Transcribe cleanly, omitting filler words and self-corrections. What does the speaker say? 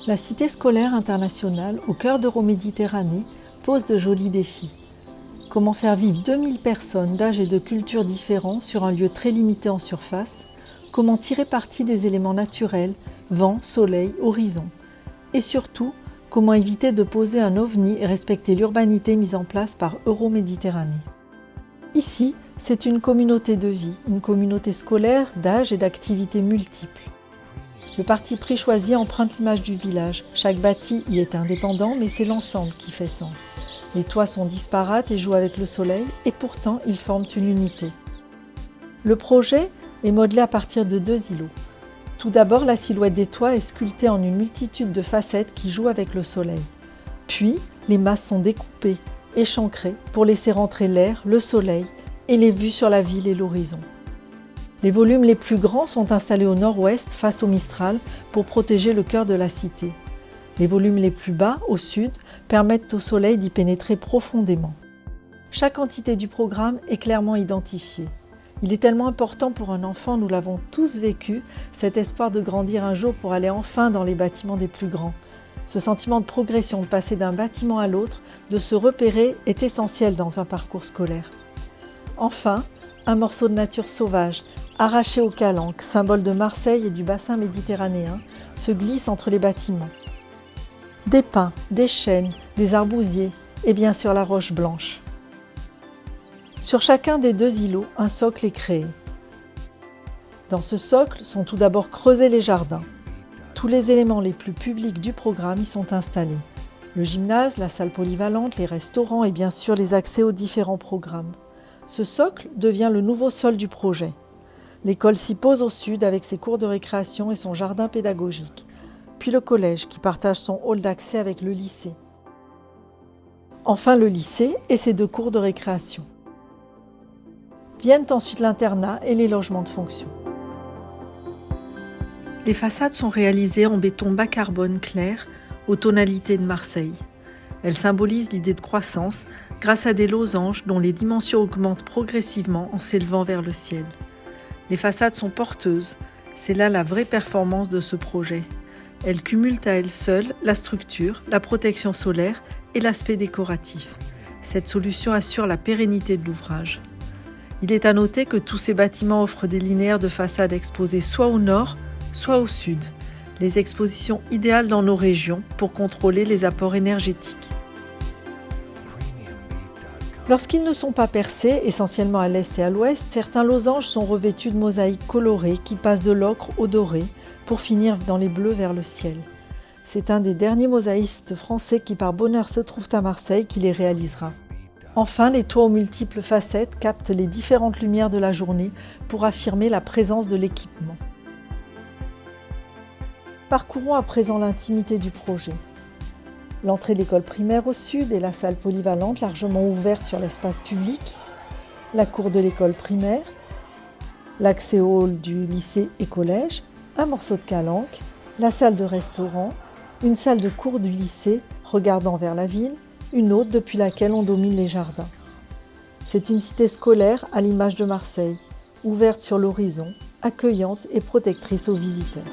La Cité scolaire internationale, au cœur d'Euroméditerranée, pose de jolis défis. Comment faire vivre 2000 personnes d'âge et de cultures différents sur un lieu très limité en surface? Comment tirer parti des éléments naturels, vent, soleil, horizon? Et surtout, comment éviter de poser un ovni et respecter l'urbanité mise en place par Euroméditerranée? Ici, c'est une communauté de vie, une communauté scolaire d'âge et d'activités multiples. Le parti pris choisi emprunte l'image du village. Chaque bâti y est indépendant, mais c'est l'ensemble qui fait sens. Les toits sont disparates et jouent avec le soleil, et pourtant ils forment une unité. Le projet est modelé à partir de 2 îlots. Tout d'abord, la silhouette des toits est sculptée en une multitude de facettes qui jouent avec le soleil. Puis, les masses sont découpées, échancrées, pour laisser rentrer l'air, le soleil et les vues sur la ville et l'horizon. Les volumes les plus grands sont installés au nord-ouest face au Mistral pour protéger le cœur de la cité. Les volumes les plus bas, au sud, permettent au soleil d'y pénétrer profondément. Chaque entité du programme est clairement identifiée. Il est tellement important pour un enfant, nous l'avons tous vécu, cet espoir de grandir un jour pour aller enfin dans les bâtiments des plus grands. Ce sentiment de progression, de passer d'un bâtiment à l'autre, de se repérer, est essentiel dans un parcours scolaire. Enfin, un morceau de nature sauvage, arraché aux calanques, symbole de Marseille et du bassin méditerranéen, se glisse entre les bâtiments. Des pins, des chênes, des arbousiers et bien sûr la roche blanche. Sur chacun des 2 îlots, un socle est créé. Dans ce socle sont tout d'abord creusés les jardins. Tous les éléments les plus publics du programme y sont installés. Le gymnase, la salle polyvalente, les restaurants et bien sûr les accès aux différents programmes. Ce socle devient le nouveau sol du projet. L'école s'y pose au sud avec ses cours de récréation et son jardin pédagogique. Puis le collège qui partage son hall d'accès avec le lycée. Enfin le lycée et ses 2 cours de récréation. Viennent ensuite l'internat et les logements de fonction. Les façades sont réalisées en béton bas carbone clair aux tonalités de Marseille. Elles symbolisent l'idée de croissance grâce à des losanges dont les dimensions augmentent progressivement en s'élevant vers le ciel. Les façades sont porteuses, c'est là la vraie performance de ce projet. Elles cumulent à elles seules la structure, la protection solaire et l'aspect décoratif. Cette solution assure la pérennité de l'ouvrage. Il est à noter que tous ces bâtiments offrent des linéaires de façade exposés soit au nord, soit au sud. Les expositions idéales dans nos régions pour contrôler les apports énergétiques. Lorsqu'ils ne sont pas percés, essentiellement à l'est et à l'ouest, certains losanges sont revêtus de mosaïques colorées qui passent de l'ocre au doré pour finir dans les bleus vers le ciel. C'est un des derniers mosaïstes français qui par bonheur se trouvent à Marseille qui les réalisera. Enfin, les toits aux multiples facettes captent les différentes lumières de la journée pour affirmer la présence de l'équipement. Parcourons à présent l'intimité du projet. L'entrée de l'école primaire au sud et la salle polyvalente largement ouverte sur l'espace public, la cour de l'école primaire, l'accès au hall du lycée et collège, un morceau de calanque, la salle de restaurant, une salle de cours du lycée regardant vers la ville, une autre depuis laquelle on domine les jardins. C'est une cité scolaire à l'image de Marseille, ouverte sur l'horizon, accueillante et protectrice aux visiteurs.